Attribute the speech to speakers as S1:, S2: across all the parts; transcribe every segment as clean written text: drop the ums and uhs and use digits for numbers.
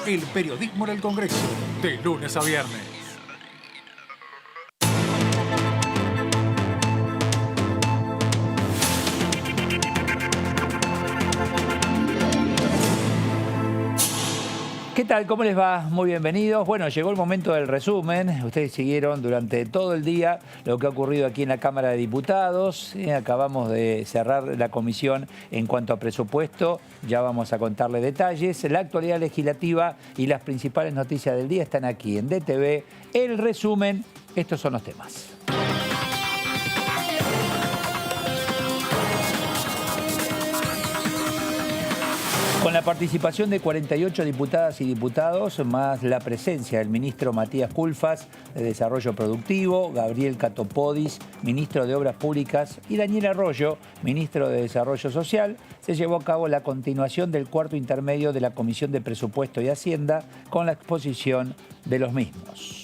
S1: El periodismo en el Congreso, de lunes a viernes.
S2: ¿Qué tal? ¿Cómo les va? Muy bienvenidos. Bueno, llegó el momento del resumen. Ustedes siguieron durante todo el día lo que ha ocurrido aquí en la Cámara de Diputados. Acabamos de cerrar la comisión en cuanto a presupuesto. Ya vamos a contarle detalles. La actualidad legislativa y las principales noticias del día están aquí en DTV. El resumen. Estos son los temas. Con la participación de 48 diputadas y diputados, más la presencia del ministro Matías Culfas, de Desarrollo Productivo, Gabriel Catopodis, ministro de Obras Públicas, y Daniel Arroyo, ministro de Desarrollo Social, se llevó a cabo la continuación del cuarto intermedio de la Comisión de Presupuesto y Hacienda con la exposición de los mismos.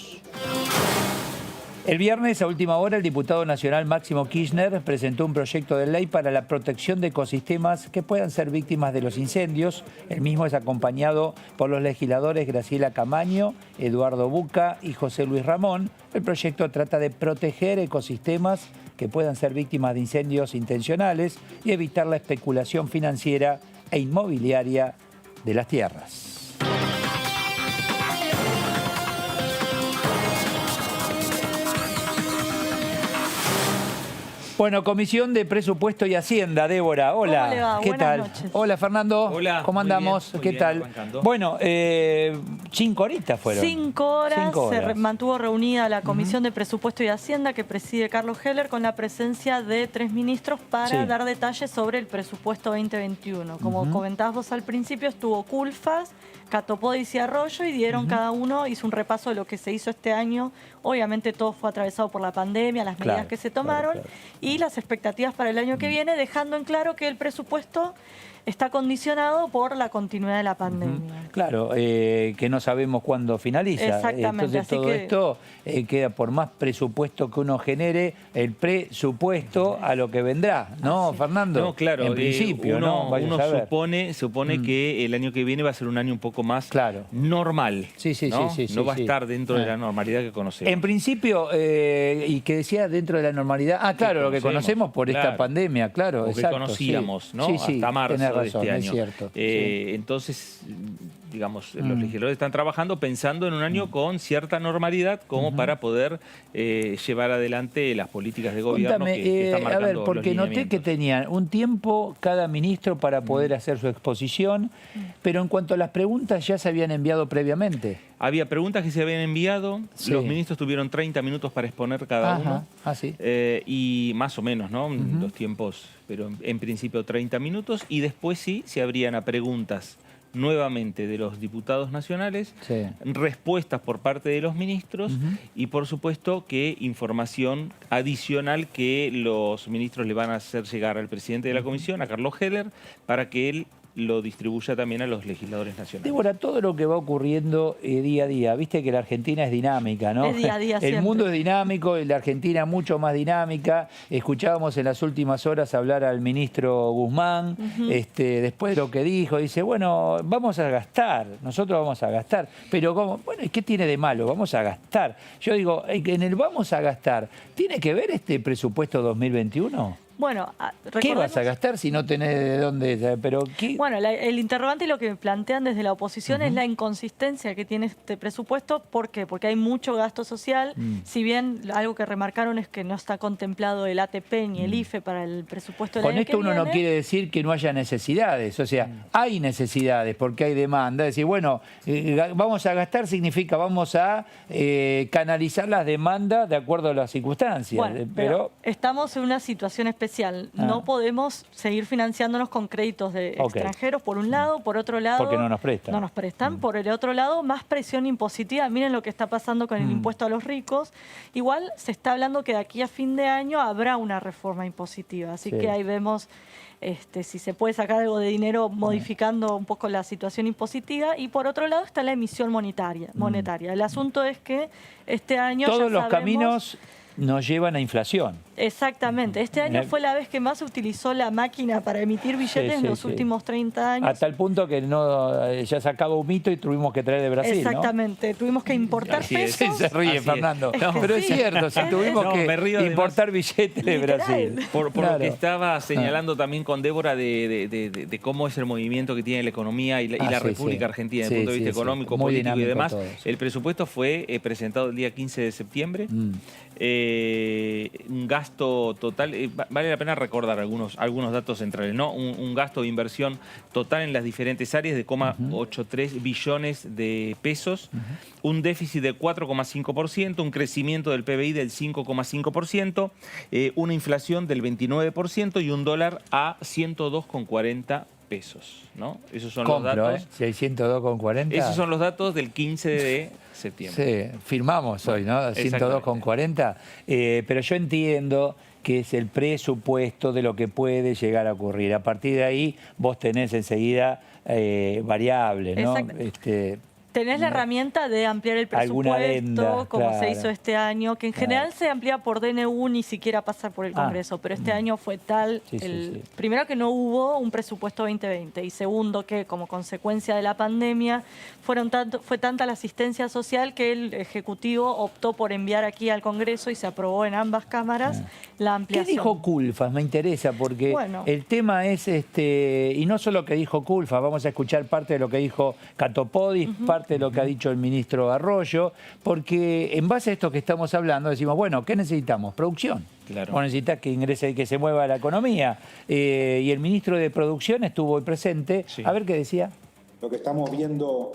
S2: El viernes, a última hora, el diputado nacional Máximo Kirchner presentó un proyecto de ley para la protección de ecosistemas que puedan ser víctimas de los incendios. El mismo es acompañado por los legisladores Graciela Camaño, Eduardo Buca y José Luis Ramón. El proyecto trata de proteger ecosistemas que puedan ser víctimas de incendios intencionales y evitar la especulación financiera e inmobiliaria de las tierras. Bueno, Comisión de Presupuesto y Hacienda, Débora. Hola.
S3: ¿Cómo le va?
S2: ¿Qué
S3: Buenas
S2: tal?
S3: noches.
S2: Hola, Fernando.
S4: Hola.
S2: ¿Cómo andamos?
S4: Muy
S2: ¿Qué
S4: bien,
S2: tal?
S4: arrancando.
S2: Bueno, 5 horitas fueron.
S3: 5 horas.
S2: 5 horas.
S3: Se mantuvo reunida la Comisión de Presupuesto y Hacienda que preside Carlos Heller con la presencia de 3 ministros para dar detalles sobre el presupuesto 2021. Como comentabas vos al principio, estuvo Culfas, Catopodis y Arroyo y dieron cada uno, hizo un repaso de lo que se hizo este año. Obviamente todo fue atravesado por la pandemia, las medidas que se tomaron y las expectativas para el año que viene, dejando en claro que el presupuesto está condicionado por la continuidad de la pandemia.
S2: Claro, que no sabemos cuándo finaliza.
S3: Exactamente.
S2: Entonces todo esto queda por más presupuesto que uno genere, el presupuesto a lo que vendrá, ¿no, Fernando?
S4: No, claro.
S2: En principio,
S4: uno supone
S2: Mm.
S4: que el año que viene va a ser un año un poco más normal.
S2: Sí,
S4: ¿no?
S2: sí.
S4: No va a estar dentro de la normalidad que conocemos.
S2: En principio, y que decía dentro de la normalidad, claro, lo que conocemos por esta pandemia, claro,
S4: o que conocíamos, ¿no?
S2: Sí,
S4: hasta marzo
S2: tenés razón,
S4: de este año.
S2: es cierto.
S4: Entonces, digamos, los legisladores están trabajando pensando en un año con cierta normalidad como para poder llevar adelante las políticas de gobierno que están marcando.
S2: A ver, porque noté que tenían un tiempo cada ministro para poder hacer su exposición, pero en cuanto a las preguntas ya se habían enviado previamente.
S4: Había preguntas que se habían enviado, los ministros tuvieron 30 minutos para exponer cada uno. Y más o menos, ¿no? Los tiempos, pero en principio 30 minutos, y después sí se abrían a preguntas nuevamente de los diputados nacionales, respuestas por parte de los ministros y por supuesto que información adicional que los ministros le van a hacer llegar al presidente de la comisión, a Carlos Heller, para que él lo distribuya también a los legisladores nacionales.
S2: Débora, todo lo que va ocurriendo día a día, viste que la Argentina es dinámica, ¿no?
S3: Es día a día siempre.
S2: El mundo es dinámico y la Argentina mucho más dinámica. Escuchábamos en las últimas horas hablar al ministro Guzmán, después de lo que dijo, dice, bueno, vamos a gastar, nosotros vamos a gastar, pero ¿cómo? Bueno, ¿qué tiene de malo? Vamos a gastar. Yo digo, en el vamos a gastar, ¿tiene que ver este presupuesto 2021?
S3: Bueno,
S2: ¿qué vas a gastar si no tenés de dónde? Pero ¿qué?
S3: Bueno, el interrogante y lo que plantean desde la oposición es la inconsistencia que tiene este presupuesto. ¿Por qué? Porque hay mucho gasto social. Si bien algo que remarcaron es que no está contemplado el ATP ni el IFE para el presupuesto del año que viene.
S2: Con esto uno no quiere decir que no haya necesidades. O sea, hay necesidades porque hay demanda. Es decir, bueno, vamos a gastar significa vamos a canalizar las demandas de acuerdo a las circunstancias.
S3: Bueno, pero estamos en una situación especial. No podemos seguir financiándonos con créditos de extranjeros, por un lado. Por otro lado...
S2: Porque no nos prestan.
S3: No nos prestan. Por el otro lado, más presión impositiva. Miren lo que está pasando con el impuesto a los ricos. Igual se está hablando que de aquí a fin de año habrá una reforma impositiva. Así que ahí vemos si se puede sacar algo de dinero modificando un poco la situación impositiva. Y por otro lado está la emisión monetaria. El asunto es que este año
S2: todos los caminos nos llevan a inflación.
S3: Exactamente. Este año fue la vez que más se utilizó la máquina para emitir billetes en los últimos 30 años.
S2: A tal punto que ya se acabó un mito y tuvimos que traer de Brasil,
S3: Exactamente.
S2: ¿no?
S3: Tuvimos que importar pesos.
S2: Se ríe, Fernando. Pero es cierto, si tuvimos que importar billetes de Brasil.
S4: Por lo que estaba señalando también con Débora de cómo es el movimiento que tiene la economía y la República Argentina desde el punto de vista económico, político y demás. El presupuesto fue presentado el día 15 de septiembre. Un gasto total, vale la pena recordar algunos datos centrales, ¿no? Un gasto de inversión total en las diferentes áreas de 0,83 billones de pesos, un déficit del 4,5%, un crecimiento del PBI del 5,5%, una inflación del 29% y un dólar a 102,40 pesos, ¿no? Esos son los datos.
S2: 602,40.
S4: Esos son los datos del 15 de septiembre.
S2: Sí, firmamos hoy, ¿no? 102,40. Pero yo entiendo que es el presupuesto de lo que puede llegar a ocurrir. A partir de ahí vos tenés enseguida variables, ¿no?
S3: Tenés la herramienta de ampliar el presupuesto, como se hizo este año, que en general se amplía por DNU, ni siquiera pasa por el Congreso, pero este año fue tal, primero que no hubo un presupuesto 2020 y segundo que como consecuencia de la pandemia fue tanta la asistencia social que el Ejecutivo optó por enviar aquí al Congreso y se aprobó en ambas cámaras la ampliación.
S2: ¿Qué dijo Culfas? Me interesa porque el tema es, y no solo que dijo Culfas, vamos a escuchar parte de lo que dijo Catopodis, parte de lo que ha dicho el ministro Arroyo, porque en base a esto que estamos hablando decimos, bueno, ¿qué necesitamos? Producción. Claro. O necesitas que ingrese, que se mueva la economía. Y el ministro de Producción estuvo hoy presente. A ver qué decía.
S5: Lo que estamos viendo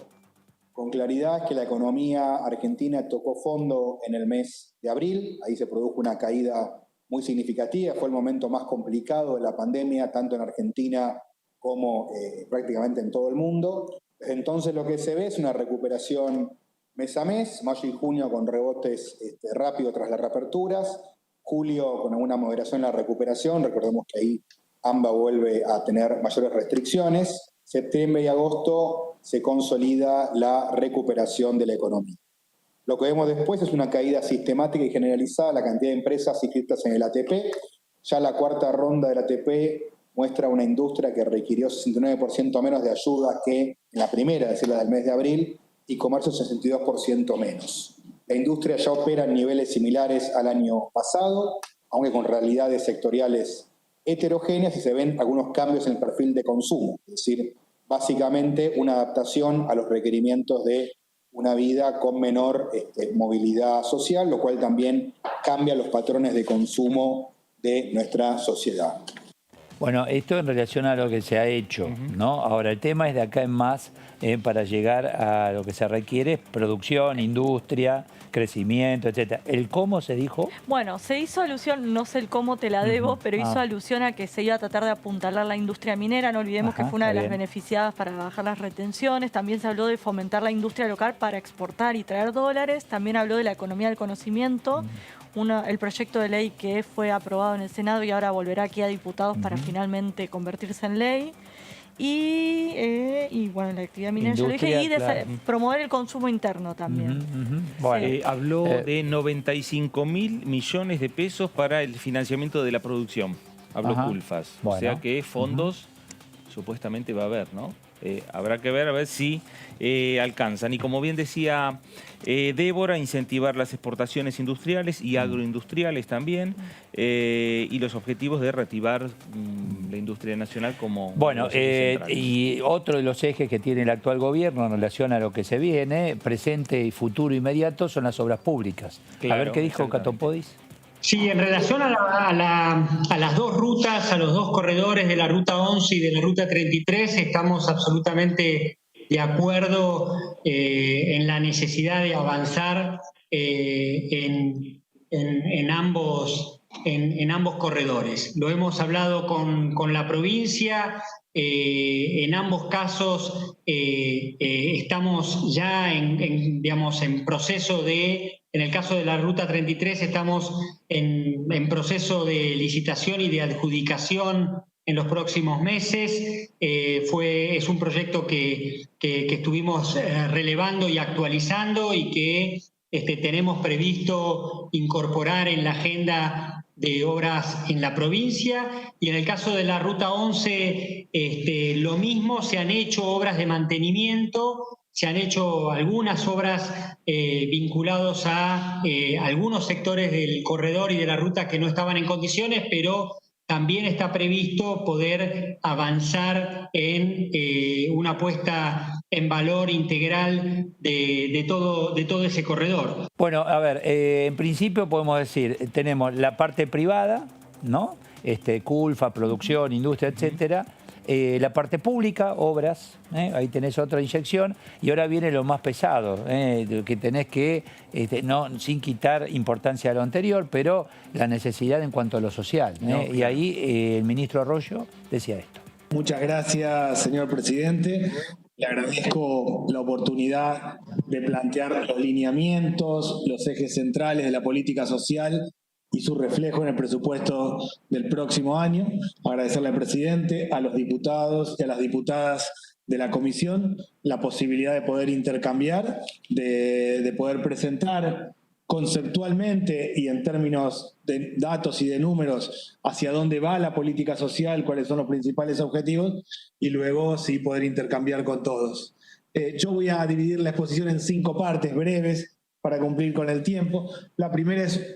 S5: con claridad es que la economía argentina tocó fondo en el mes de abril. Ahí se produjo una caída muy significativa. Fue el momento más complicado de la pandemia, tanto en Argentina como prácticamente en todo el mundo. Desde entonces lo que se ve es una recuperación mes a mes, mayo y junio con rebotes rápidos tras las reaperturas, julio con alguna moderación en la recuperación, recordemos que ahí AMBA vuelve a tener mayores restricciones, septiembre y agosto se consolida la recuperación de la economía. Lo que vemos después es una caída sistemática y generalizada de la cantidad de empresas inscritas en el ATP, ya la cuarta ronda del ATP muestra una industria que requirió 69% menos de ayuda que en la primera, es decir, la del mes de abril, y comercio 62% menos. La industria ya opera en niveles similares al año pasado, aunque con realidades sectoriales heterogéneas y se ven algunos cambios en el perfil de consumo, es decir, básicamente una adaptación a los requerimientos de una vida con menor movilidad social, lo cual también cambia los patrones de consumo de nuestra sociedad.
S2: Bueno, esto en relación a lo que se ha hecho, ¿no? Ahora, el tema es de acá en más, para llegar a lo que se requiere, es producción, industria, crecimiento, etcétera. ¿El cómo se dijo?
S3: Bueno, se hizo alusión, no sé el cómo te la debo, pero hizo alusión a que se iba a tratar de apuntalar la industria minera. No olvidemos que fue una de las beneficiadas para bajar las retenciones. También se habló de fomentar la industria local para exportar y traer dólares. También habló de la economía del conocimiento. El proyecto de ley que fue aprobado en el Senado y ahora volverá aquí a diputados para finalmente convertirse en ley. Y bueno, la actividad minera, yo lo dije, y promover el consumo interno también.
S4: Bueno, habló de 95.000 millones de pesos para el financiamiento de la producción. Habló Culfas. O sea que fondos supuestamente va a haber, ¿no? Habrá que ver a ver si alcanzan. Y como bien decía Débora, incentivar las exportaciones industriales y agroindustriales también, y los objetivos de reactivar la industria nacional como...
S2: Bueno, y otro de los ejes que tiene el actual gobierno en relación a lo que se viene, presente y futuro inmediato, son las obras públicas. Claro, a ver qué dijo Catopodis.
S6: Sí, en relación a las dos rutas, a los dos corredores de la Ruta 11 y de la Ruta 33, estamos absolutamente de acuerdo en la necesidad de avanzar en ambos corredores. Lo hemos hablado con la provincia. En ambos casos estamos ya en proceso de... En el caso de la Ruta 33 estamos en proceso de licitación y de adjudicación en los próximos meses. Es un proyecto que estuvimos relevando y actualizando y que tenemos previsto incorporar en la agenda de obras en la provincia, y en el caso de la Ruta 11 lo mismo, se han hecho obras de mantenimiento, se han hecho algunas obras vinculadas a algunos sectores del corredor y de la ruta que no estaban en condiciones, pero también está previsto poder avanzar en una puesta en valor integral de todo ese corredor.
S2: Bueno, a ver, en principio podemos decir, tenemos la parte privada, ¿no? Culfa, producción, industria, etcétera. La parte pública, obras, ahí tenés otra inyección, y ahora viene lo más pesado, que tenés que, no, sin quitar importancia a lo anterior, pero la necesidad en cuanto a lo social. No, claro. Y ahí el ministro Arroyo decía esto.
S7: Muchas gracias, señor presidente. Le agradezco la oportunidad de plantear los lineamientos, los ejes centrales de la política social y su reflejo en el presupuesto del próximo año. Agradecerle al presidente, a los diputados y a las diputadas de la comisión la posibilidad de poder intercambiar, de poder presentar conceptualmente y en términos de datos y de números hacia dónde va la política social, cuáles son los principales objetivos, y luego sí poder intercambiar con todos. Yo voy a dividir la exposición en 5 partes breves para cumplir con el tiempo. La primera es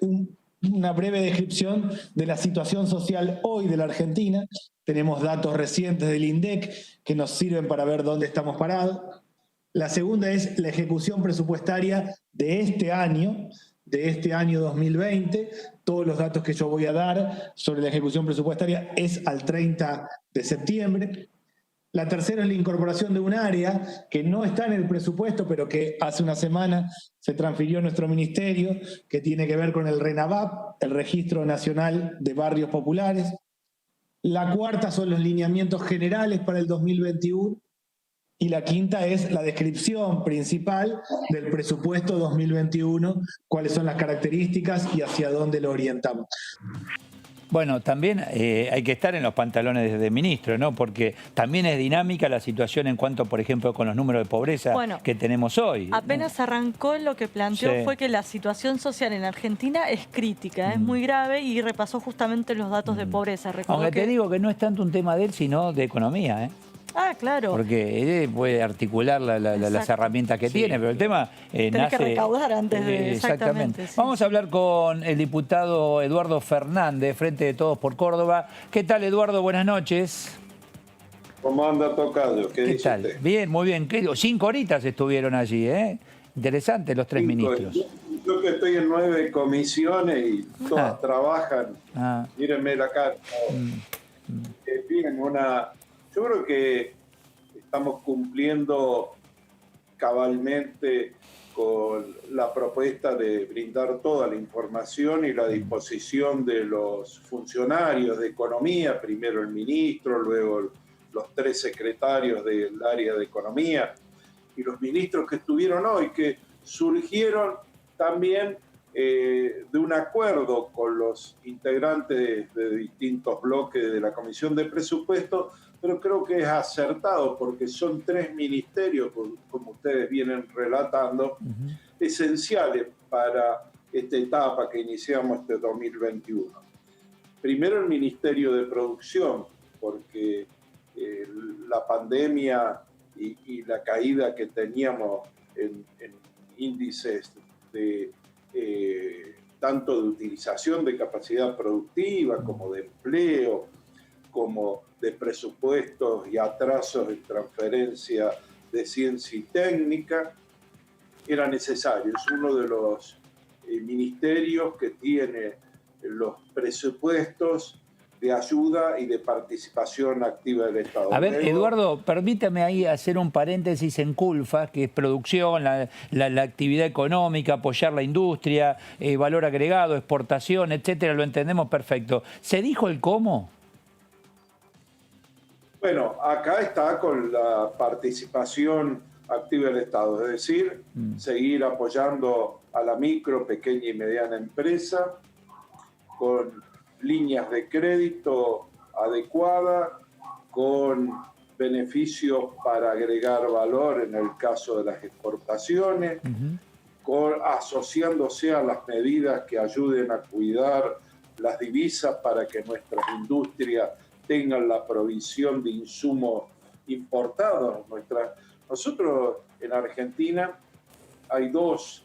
S7: una breve descripción de la situación social hoy de la Argentina. Tenemos datos recientes del INDEC que nos sirven para ver dónde estamos parados. La segunda es la ejecución presupuestaria de este año 2020. Todos los datos que yo voy a dar sobre la ejecución presupuestaria es al 30 de septiembre. La tercera es la incorporación de un área que no está en el presupuesto, pero que hace una semana se transfirió a nuestro ministerio, que tiene que ver con el RENAVAP, el Registro Nacional de Barrios Populares. La cuarta son los lineamientos generales para el 2021. Y la quinta es la descripción principal del presupuesto 2021, cuáles son las características y hacia dónde lo orientamos.
S2: Bueno, también hay que estar en los pantalones de ministro, ¿no? Porque también es dinámica la situación en cuanto, por ejemplo, con los números de pobreza que tenemos hoy.
S3: Apenas arrancó, lo que planteó fue que la situación social en Argentina es crítica, es muy grave, y repasó justamente los datos de pobreza.
S2: Aunque te digo que no es tanto un tema de él, sino de economía, ¿eh?
S3: Ah, claro.
S2: Porque puede articular las herramientas que tiene, pero el tema
S3: Tenés que recaudar antes de... Exactamente. Sí.
S2: Vamos a hablar con el diputado Eduardo Fernández, Frente de Todos por Córdoba. ¿Qué tal, Eduardo? Buenas noches.
S8: ¿Cómo anda, tocayo? ¿Qué
S2: tal? Usted? Bien, muy bien. 5 horitas estuvieron allí, ¿eh? Interesante los 3 ministros.
S8: Yo que estoy en 9 comisiones y todas trabajan. Mírenme la cara. Bien, yo creo que estamos cumpliendo cabalmente con la propuesta de brindar toda la información y la disposición de los funcionarios de economía, primero el ministro, luego los 3 secretarios del área de economía y los ministros que estuvieron hoy, que surgieron también de un acuerdo con los integrantes de distintos bloques de la Comisión de Presupuesto, pero creo que es acertado porque son 3 ministerios, como ustedes vienen relatando, esenciales para esta etapa que iniciamos este 2021. Primero el Ministerio de Producción, porque la pandemia y la caída que teníamos en índices de tanto de utilización de capacidad productiva como de empleo, como de presupuestos y atrasos en transferencia de ciencia y técnica, era necesario. Es uno de los ministerios que tiene los presupuestos de ayuda y de participación activa del Estado.
S2: A ver, Eduardo, permítame ahí hacer un paréntesis en Culfa, que es producción, la actividad económica, apoyar la industria, valor agregado, exportación, etcétera, lo entendemos perfecto. ¿Se dijo el cómo?
S8: Bueno, acá está con la participación activa del Estado, es decir, seguir apoyando a la micro, pequeña y mediana empresa con líneas de crédito adecuadas, con beneficios para agregar valor en el caso de las exportaciones, asociándose a las medidas que ayuden a cuidar las divisas para que nuestras industrias tengan la provisión de insumos importados. Nosotros en Argentina hay dos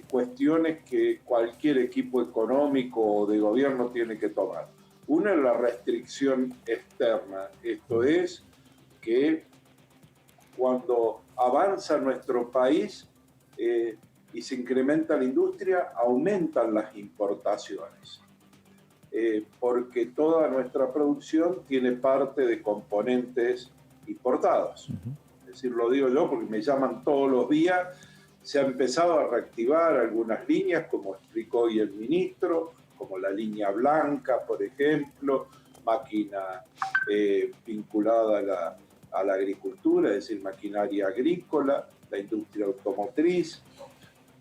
S8: cuestiones que cualquier equipo económico o de gobierno tiene que tomar. Una es la restricción externa, esto es que cuando avanza nuestro país y se incrementa la industria, aumentan las importaciones, porque toda nuestra producción tiene parte de componentes importados. Es decir, lo digo yo porque me llaman todos los días. Se ha empezado a reactivar algunas líneas, como explicó hoy el ministro, como la línea blanca, por ejemplo, máquina vinculada a la agricultura, es decir, maquinaria agrícola, la industria automotriz,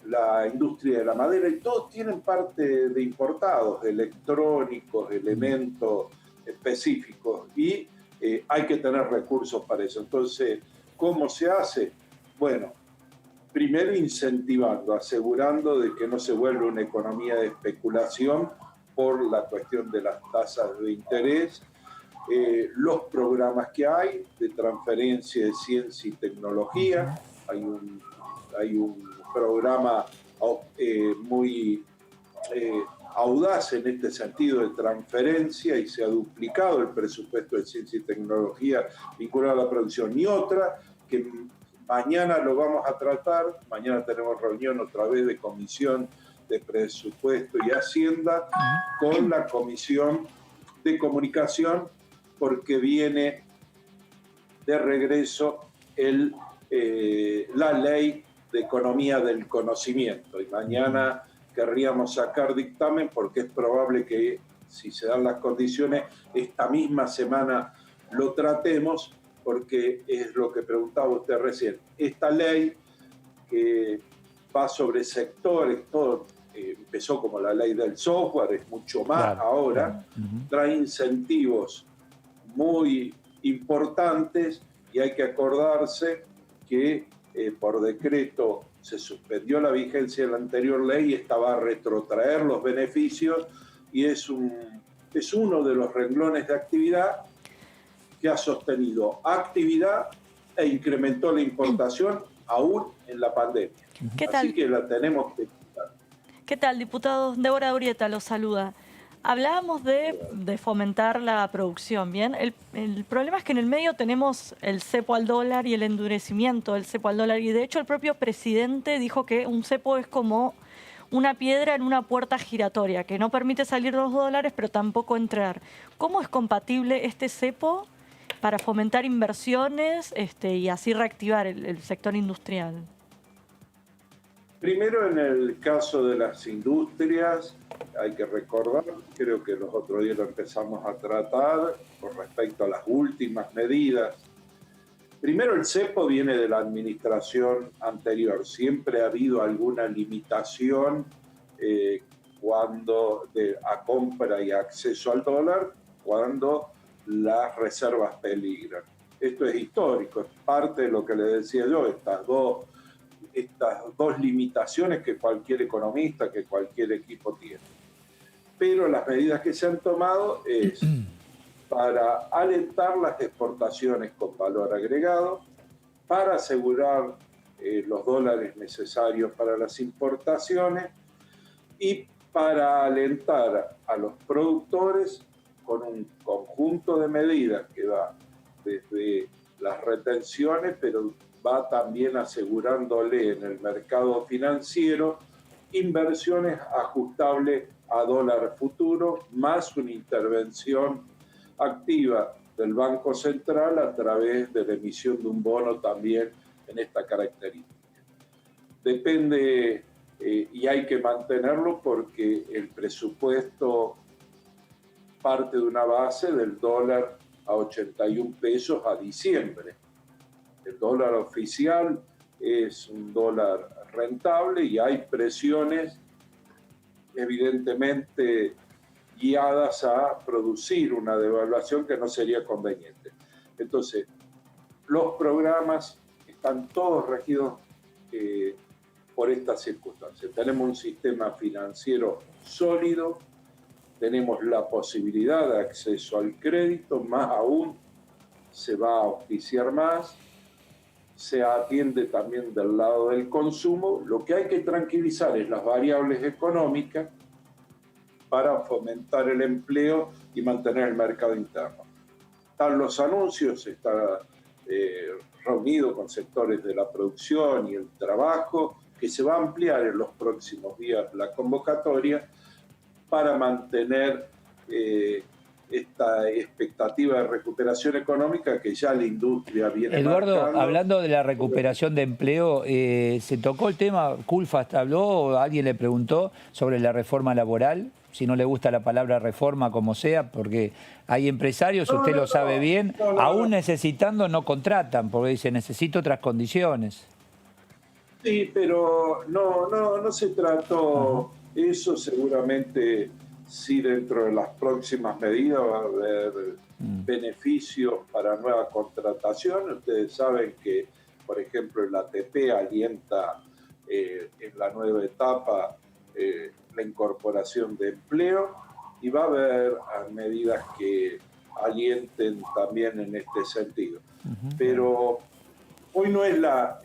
S8: la industria de la madera, y todos tienen parte de importados, electrónicos, elementos específicos, y hay que tener recursos para eso. Entonces, ¿cómo se hace? Bueno, primero incentivando, asegurando de que no se vuelva una economía de especulación por la cuestión de las tasas de interés, los programas que hay de transferencia de ciencia y tecnología. Hay un programa muy audaz en este sentido de transferencia, y se ha duplicado el presupuesto de ciencia y tecnología vinculado a la producción. Y otra que mañana lo vamos a tratar, mañana tenemos reunión otra vez de Comisión de Presupuesto y Hacienda con la Comisión de Comunicación, porque viene de regreso la Ley de Economía del Conocimiento. Y mañana querríamos sacar dictamen, porque es probable que, si se dan las condiciones, esta misma semana lo tratemos, porque es lo que preguntaba usted recién. Esta ley que va sobre sectores, todo empezó como la ley del software, es mucho más ahora, trae incentivos muy importantes, y hay que acordarse que por decreto se suspendió la vigencia de la anterior ley y esta va a retrotraer los beneficios, y es uno de los renglones de actividad que ha sostenido actividad e incrementó la importación aún en la pandemia.
S3: ¿Qué tal?
S8: Así que la tenemos que quitar.
S3: ¿Qué tal, diputado? Débora Urieta los saluda. Hablábamos de fomentar la producción, ¿bien? El problema es que en el medio tenemos el cepo al dólar y el endurecimiento del cepo al dólar, y de hecho el propio presidente dijo que un cepo es como una piedra en una puerta giratoria, que no permite salir los dólares, pero tampoco entrar. ¿Cómo es compatible este cepo para fomentar inversiones y así reactivar el sector industrial?
S8: Primero, en el caso de las industrias, hay que recordar, creo que los otros días lo empezamos a tratar, con respecto a las últimas medidas. Primero, el cepo viene de la administración anterior. Siempre ha habido alguna limitación a compra y acceso al dólar cuando las reservas peligran. Esto es histórico, es parte de lo que le decía yo, estas dos limitaciones que cualquier economista, que cualquier equipo tiene. Pero las medidas que se han tomado es para alentar las exportaciones con valor agregado, para asegurar los dólares necesarios para las importaciones y para alentar a los productores con un conjunto de medidas que va desde las retenciones, pero va también asegurándole en el mercado financiero inversiones ajustables a dólar futuro, más una intervención activa del Banco Central a través de la emisión de un bono también en esta característica. Depende, y hay que mantenerlo, porque el presupuesto parte de una base del dólar a 81 pesos a diciembre. El dólar oficial es un dólar rentable y hay presiones evidentemente guiadas a producir una devaluación que no sería conveniente. Entonces, los programas están todos regidos por estas circunstancias. Tenemos un sistema financiero sólido, tenemos la posibilidad de acceso al crédito, más aún se va a auspiciar más, se atiende también del lado del consumo. Lo que hay que tranquilizar es las variables económicas para fomentar el empleo y mantener el mercado interno. Están los anuncios, está reunido con sectores de la producción y el trabajo, que se va a ampliar en los próximos días la convocatoria para mantener esta expectativa de recuperación económica que ya la industria viene
S2: Eduardo,
S8: marcando.
S2: hablando de la recuperación de empleo, ¿se tocó el tema, Culfas habló o alguien le preguntó sobre la reforma laboral? Si no le gusta la palabra reforma, como sea, porque hay empresarios, usted lo sabe bien, aún necesitando no contratan, porque dicen necesito otras condiciones.
S8: Sí, pero no se trató eso. Seguramente sí, dentro de las próximas medidas va a haber beneficios para nueva contratación. Ustedes saben que, por ejemplo, el ATP alienta en la nueva etapa la incorporación de empleo, y va a haber medidas que alienten también en este sentido. Pero hoy no es la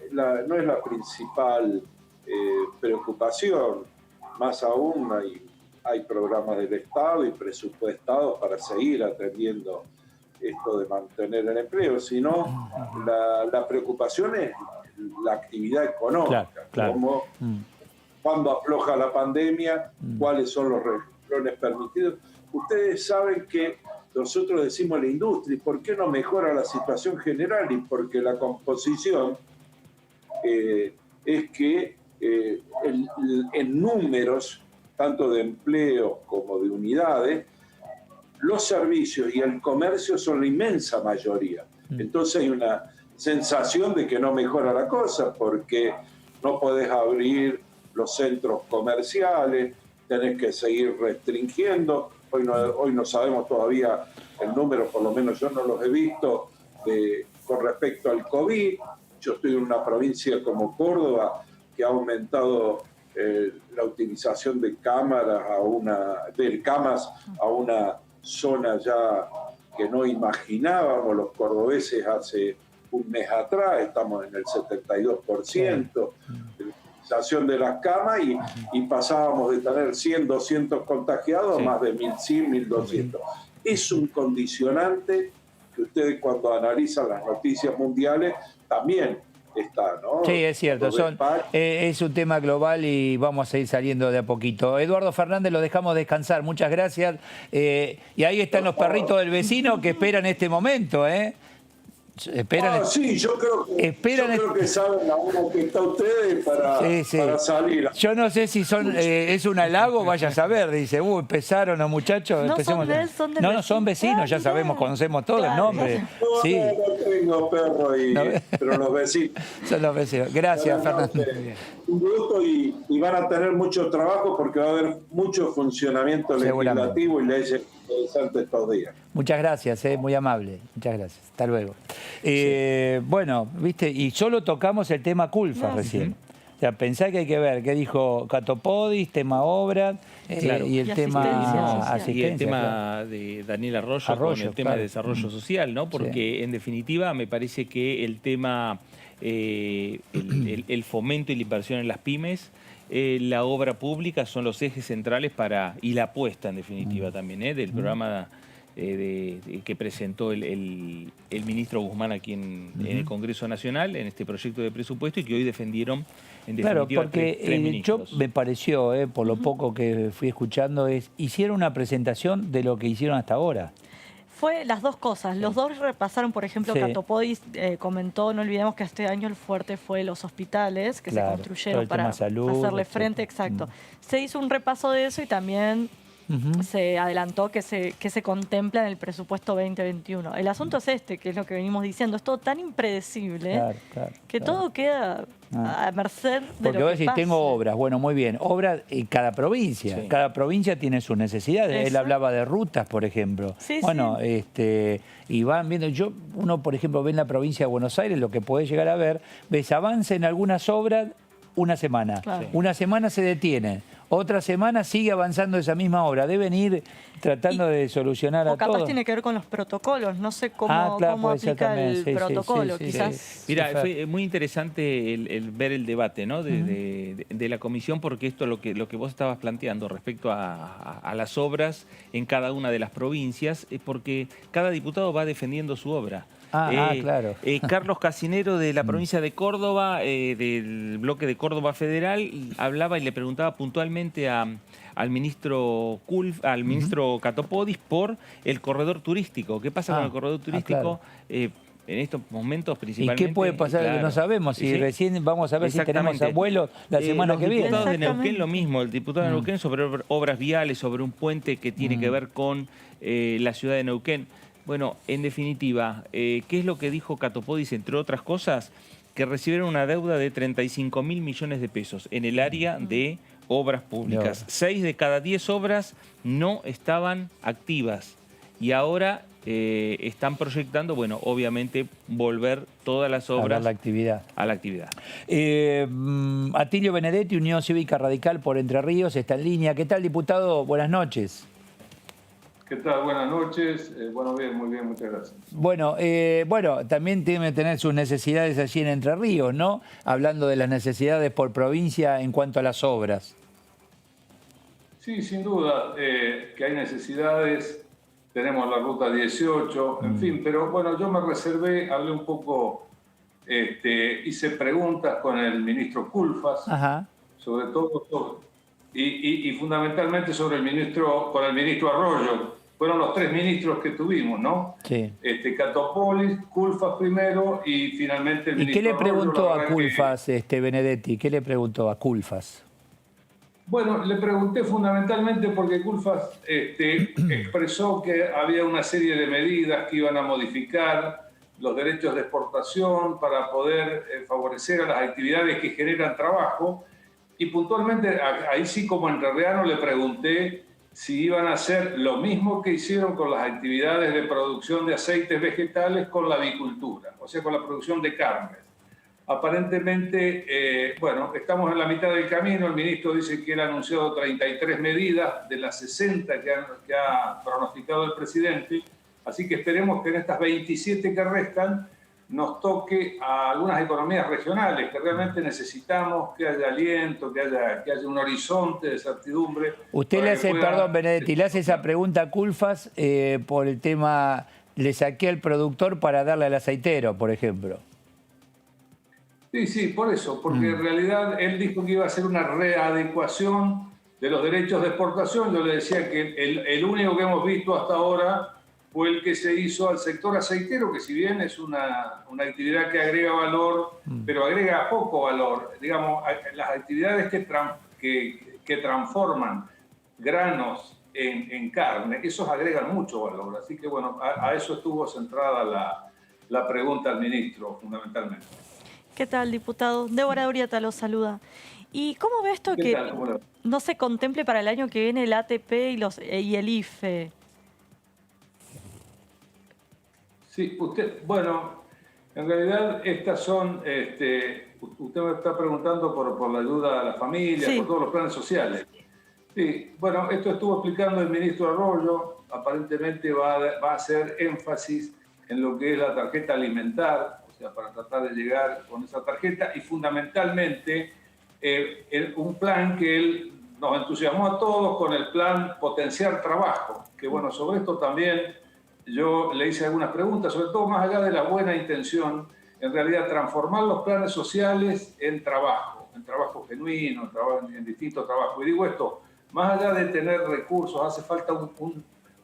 S8: principal preocupación. Más aún hay programas del Estado y presupuestados para seguir atendiendo esto de mantener el empleo, sino la preocupación es la actividad económica, como cuando afloja la pandemia, cuáles son los reflones permitidos. Ustedes saben que nosotros decimos la industria, ¿por qué no mejora la situación general? Y porque la composición es que en números, tanto de empleo como de unidades, los servicios y el comercio son la inmensa mayoría. Entonces hay una sensación de que no mejora la cosa, porque no podés abrir los centros comerciales, tenés que seguir restringiendo. Hoy no sabemos todavía el número, por lo menos yo no los he visto, con respecto al COVID. Yo estoy en una provincia como Córdoba que ha aumentado la utilización de camas a una zona ya que no imaginábamos los cordobeses hace un mes atrás. Estamos en el 72% de utilización de las camas y pasábamos de tener 100, 200 contagiados a más de 1.100, 1.200. Es un condicionante que ustedes, cuando analizan las noticias mundiales, también está, ¿no?
S2: Sí, es cierto. Es un tema global y vamos a ir saliendo de a poquito. Eduardo Fernández, lo dejamos descansar. Muchas gracias. Y ahí están los perritos del vecino que esperan este momento, ¿eh?
S8: Sí, yo creo que saben a uno que está ustedes para salir.
S2: Yo no sé si es un halago, vaya a saber. Dice, empezaron los muchachos.
S3: No son de él, son de
S2: no, son vecinos, ya sabemos, conocemos todos el nombre. Sí.
S8: No tengo perro, pero los vecinos.
S2: Son los vecinos. Gracias, Fernández.
S8: Un gusto, y van a tener mucho trabajo porque va a haber mucho funcionamiento legislativo y leyes interesantes estos días.
S2: Muchas gracias, muy amable. Muchas gracias. Hasta luego. Bueno, viste, y solo tocamos el tema Culfas recién. O sea, pensá que hay que ver qué dijo Catopodis, tema obra, y el tema asistencia.
S4: Y el tema de Daniel Arroyo con el tema de desarrollo social, ¿no? Porque en definitiva me parece que el tema, el fomento y la inversión en las pymes, la obra pública son los ejes centrales y la apuesta en definitiva también del programa que presentó el ministro Guzmán aquí en el Congreso Nacional, en este proyecto de presupuesto, y que hoy defendieron en definitiva
S2: claro, porque
S4: tres ministros.
S2: Yo me pareció, por lo poco que fui escuchando, hicieron una presentación de lo que hicieron hasta ahora.
S3: Fue las dos cosas. Los dos repasaron, por ejemplo, Catopodis comentó, no olvidemos que este año el fuerte fue los hospitales que se construyeron para hacerle frente, exacto. Se hizo un repaso de eso y también se adelantó que se contempla en el presupuesto 2021. El asunto es que es lo que venimos diciendo, es todo tan impredecible que todo queda a merced de
S2: porque
S3: lo
S2: vos
S3: que
S2: decís,
S3: pase.
S2: tengo obras, bueno, muy bien, obras en cada provincia, cada provincia tiene sus necesidades. Él hablaba de rutas, por ejemplo. Bueno, y van viendo, uno por ejemplo ve en la provincia de Buenos Aires, lo que podés llegar a ver, ves avance en algunas obras una semana.
S3: Claro.
S2: Una semana se detiene. Otra semana sigue avanzando esa misma obra. Deben ir tratando de solucionar a
S3: o capaz
S2: todos.
S3: tiene que ver con los protocolos. No sé cómo, cómo aplica el protocolo. Quizás.
S4: Mira, fue muy interesante el ver el debate, ¿no? de la comisión, porque esto lo que vos estabas planteando respecto a las obras en cada una de las provincias, es porque cada diputado va defendiendo su obra.
S2: Claro.
S4: Carlos Casinero, de la provincia de Córdoba, del bloque de Córdoba Federal, hablaba y le preguntaba puntualmente al ministro Catopodis por el corredor turístico. ¿Qué pasa con el corredor turístico?
S2: Claro.
S4: En estos momentos principalmente.
S2: ¿Y qué puede pasar?
S4: Claro,
S2: que no sabemos. Si recién vamos a ver si tenemos abuelos la semana que viene.
S4: Los diputados de Neuquén lo mismo. El diputado de Neuquén sobre obras viales, sobre un puente que tiene que ver con la ciudad de Neuquén. Bueno, en definitiva, ¿qué es lo que dijo Catopodis, entre otras cosas? Que recibieron una deuda de 35.000 millones de pesos en el área de obras públicas. 6 de cada 10 obras no estaban activas y ahora están proyectando, bueno, obviamente, volver todas las obras
S2: a la actividad. Atilio Benedetti, Unión Cívica Radical por Entre Ríos, está en línea. ¿Qué tal, diputado? Buenas noches.
S8: ¿Qué tal? Buenas noches. Bueno, bien, muy bien, muchas gracias.
S2: Bueno, también tiene que tener sus necesidades allí en Entre Ríos, ¿no? Hablando de las necesidades por provincia en cuanto a las obras.
S8: Sí, sin duda que hay necesidades. Tenemos la ruta 18, en fin, pero bueno, yo me reservé, hablé un poco, hice preguntas con el ministro Culfas, sobre todo y fundamentalmente con el ministro Arroyo. Fueron los 3 ministros que tuvimos, ¿no?
S2: Sí.
S8: Catopodis, Culfas primero y finalmente el ministro
S2: Arroyo. ¿Y qué le preguntó a Culfas, Benedetti? ¿Qué le preguntó a Culfas?
S8: Bueno, le pregunté fundamentalmente porque Culfas expresó que había una serie de medidas que iban a modificar los derechos de exportación para poder favorecer a las actividades que generan trabajo. Y puntualmente, ahí sí como entrerriano le pregunté si iban a hacer lo mismo que hicieron con las actividades de producción de aceites vegetales con la avicultura, o sea, con la producción de carnes. Aparentemente, bueno, estamos en la mitad del camino. El ministro dice que él ha anunciado 33 medidas de las 60 que ha pronosticado el presidente. Así que esperemos que en estas 27 que restan nos toque a algunas economías regionales que realmente necesitamos que haya aliento, que haya un horizonte de certidumbre.
S2: Usted le hace, perdón, Benedetti, le hace esa pregunta a Culfas por el tema, le saqué al productor para darle al aceitero, por ejemplo.
S8: Sí, por eso, porque en realidad él dijo que iba a hacer una readecuación de los derechos de exportación. Yo le decía que el único que hemos visto hasta ahora fue el que se hizo al sector aceitero, que si bien es una actividad que agrega valor, pero agrega poco valor. Digamos, las actividades que transforman granos en carne, esos agregan mucho valor. Así que bueno, a eso estuvo centrada la pregunta al ministro, fundamentalmente.
S3: ¿Qué tal, diputado? Débora Urieta lo saluda. ¿Y cómo ve esto que no se contemple para el año que viene el ATP y el IFE?
S8: Sí, bueno, en realidad estas son, usted me está preguntando por la ayuda a las familias, por todos los planes sociales. Sí, bueno, esto estuvo explicando el ministro Arroyo. Aparentemente va a hacer énfasis en lo que es la tarjeta alimentar, o sea, para tratar de llegar con esa tarjeta, y fundamentalmente un plan que él nos entusiasmó a todos con el plan Potenciar Trabajo, que bueno, sobre esto también yo le hice algunas preguntas, sobre todo más allá de la buena intención, en realidad transformar los planes sociales en trabajo genuino, en distintos trabajos. Y digo esto, más allá de tener recursos, hace falta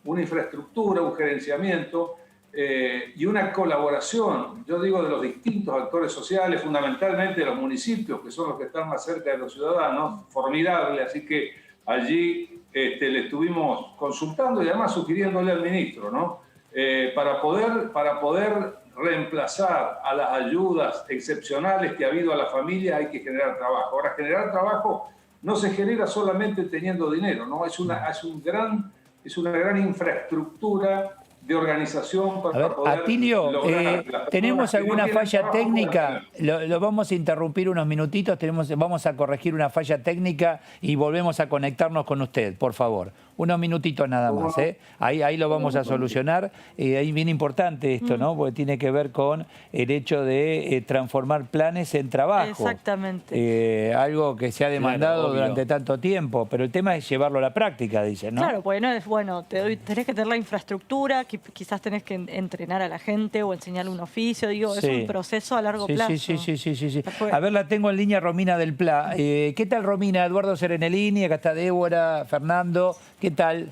S8: una infraestructura, un gerenciamiento y una colaboración, yo digo, de los distintos actores sociales, fundamentalmente de los municipios, que son los que están más cerca de los ciudadanos, formidable. Así que allí le estuvimos consultando y además sugiriéndole al ministro, ¿no? Para poder reemplazar a las ayudas excepcionales que ha habido a las familias hay que generar trabajo. Ahora, generar trabajo no se genera solamente teniendo dinero, ¿no? Es una gran infraestructura de organización para
S2: A ver,
S8: poder
S2: Atilio,
S8: lograr
S2: tenemos alguna falla
S8: trabajo,
S2: técnica, lo vamos a interrumpir unos minutitos, vamos a corregir una falla técnica y volvemos a conectarnos con usted, por favor. Unos minutitos nada más, ¿eh? Ahí lo vamos a solucionar. Ahí bien importante esto, ¿no? Porque tiene que ver con el hecho de transformar planes en trabajo.
S3: Exactamente.
S2: Algo que se ha demandado durante tanto tiempo, pero el tema es llevarlo a la práctica, dicen, ¿no?
S3: Claro, porque no es, bueno, tenés que tener la infraestructura, quizás tenés que entrenar a la gente o enseñarle un oficio, digo, es un proceso a largo plazo.
S2: Sí. A ver, la tengo en línea Romina del Pla. ¿Qué tal, Romina? Eduardo Serenellini, acá está Débora, Fernando. ¿Qué tal?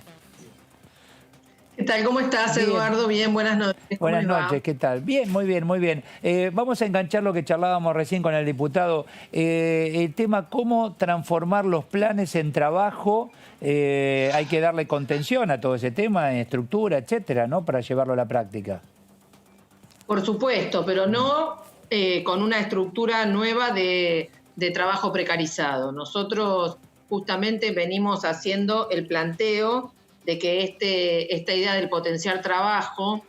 S9: ¿Qué tal? ¿Cómo estás,
S2: Bien.
S9: Eduardo? Bien, buenas noches.
S2: Buenas noches, ¿qué tal? Bien, muy bien, muy bien. Vamos a enganchar lo que charlábamos recién con el diputado. El tema, cómo transformar los planes en trabajo. Hay que darle contención a todo ese tema, en estructura, etcétera, ¿no? Para llevarlo a la práctica.
S9: Por supuesto, pero no con una estructura nueva de trabajo precarizado. Nosotros justamente venimos haciendo el planteo de que esta idea del potenciar trabajo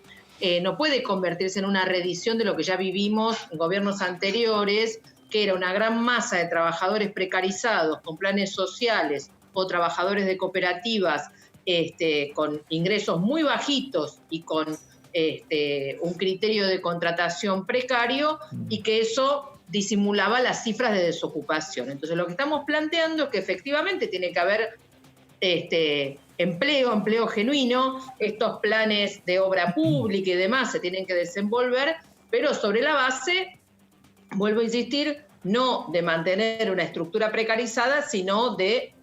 S9: no puede convertirse en una reedición de lo que ya vivimos en gobiernos anteriores, que era una gran masa de trabajadores precarizados con planes sociales o trabajadores de cooperativas con ingresos muy bajitos y con un criterio de contratación precario, y que eso disimulaba las cifras de desocupación. Entonces lo que estamos planteando es que efectivamente tiene que haber empleo genuino, estos planes de obra pública y demás se tienen que desenvolver, pero sobre la base, vuelvo a insistir, no de mantener una estructura precarizada, sino de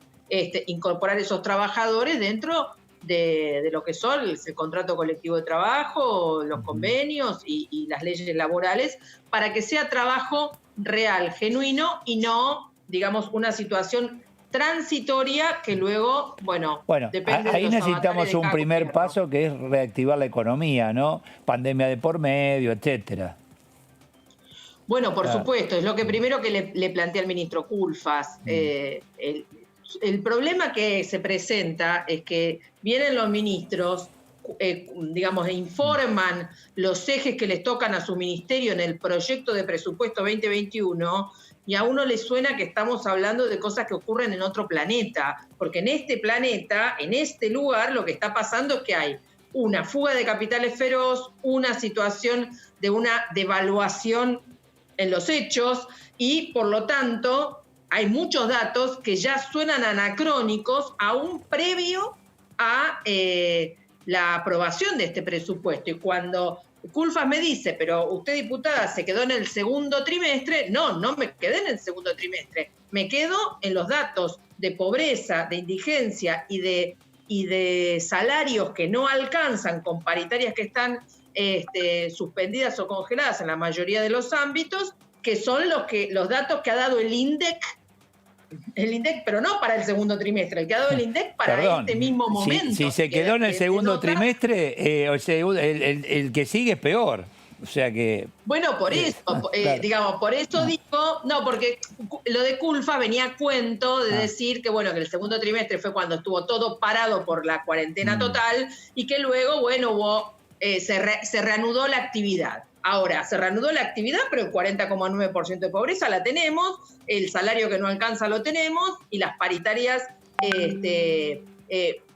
S9: incorporar esos trabajadores dentro de lo que son el contrato colectivo de trabajo, los convenios y las leyes laborales, para que sea trabajo real, genuino, y no, digamos, una situación transitoria que luego, bueno depende
S2: ahí
S9: de los
S2: necesitamos un primer
S9: gobierno.
S2: paso, que es reactivar la economía, ¿no? Pandemia de por medio, etcétera.
S9: Bueno, por supuesto, es lo que primero que le plantea el ministro Culfas. El problema que se presenta es que vienen los ministros, digamos, e informan los ejes que les tocan a su ministerio en el proyecto de presupuesto 2021, y a uno le suena que estamos hablando de cosas que ocurren en otro planeta, porque en este planeta, en este lugar, lo que está pasando es que hay una fuga de capitales feroz, una situación de una devaluación en los hechos, y por lo tanto hay muchos datos que ya suenan anacrónicos aún previo a la aprobación de este presupuesto. Y cuando Culfas me dice, pero usted, diputada, se quedó en el segundo trimestre, no me quedé en el segundo trimestre, me quedo en los datos de pobreza, de indigencia y de salarios que no alcanzan, con paritarias que están suspendidas o congeladas en la mayoría de los ámbitos, que son los datos que ha dado el INDEC, pero no para el segundo trimestre, el que ha dado el INDEC para este mismo momento.
S2: Si se quedó en el segundo trimestre, el que sigue es peor. O sea que...
S9: Bueno, por eso,
S2: claro.
S9: digamos, por eso digo, no, porque lo de Culfas venía a cuento de decir que, bueno, que el segundo trimestre fue cuando estuvo todo parado por la cuarentena total, y que luego, bueno, se reanudó la actividad. Ahora, se reanudó la actividad, pero el 40,9% de pobreza la tenemos, el salario que no alcanza lo tenemos, y las paritarias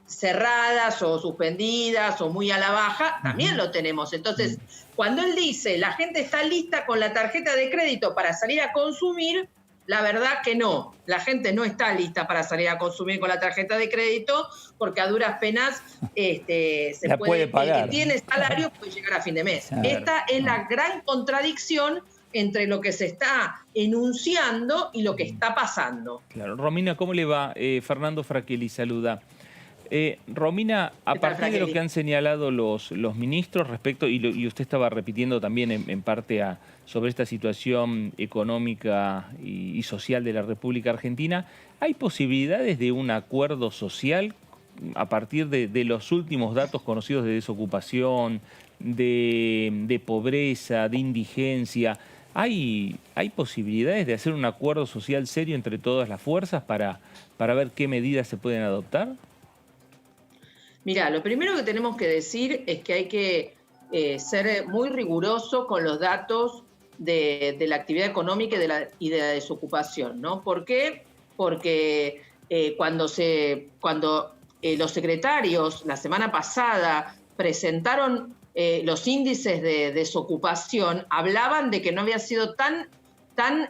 S9: cerradas o suspendidas o muy a la baja también lo tenemos. Entonces, cuando él dice la gente está lista con la tarjeta de crédito para salir a consumir, la verdad que no, la gente no está lista para salir a consumir con la tarjeta de crédito, porque a duras penas se puede pagar. El que tiene salario puede llegar a fin de mes. Esta es la gran contradicción entre lo que se está enunciando y lo que está pasando.
S4: Claro. Romina, ¿cómo le va? Fernando Fraquelli saluda. Romina, a partir de lo que han señalado los ministros respecto, y usted estaba repitiendo también en parte sobre esta situación económica y social de la República Argentina, ¿hay posibilidades de un acuerdo social a partir de los últimos datos conocidos de desocupación, de pobreza, de indigencia? ¿Hay posibilidades de hacer un acuerdo social serio entre todas las fuerzas para ver qué medidas se pueden adoptar?
S9: Mirá, lo primero que tenemos que decir es que hay que ser muy riguroso con los datos de la actividad económica y de la desocupación, ¿no? ¿Por qué? Porque cuando los secretarios la semana pasada presentaron los índices de desocupación, hablaban de que no había sido tan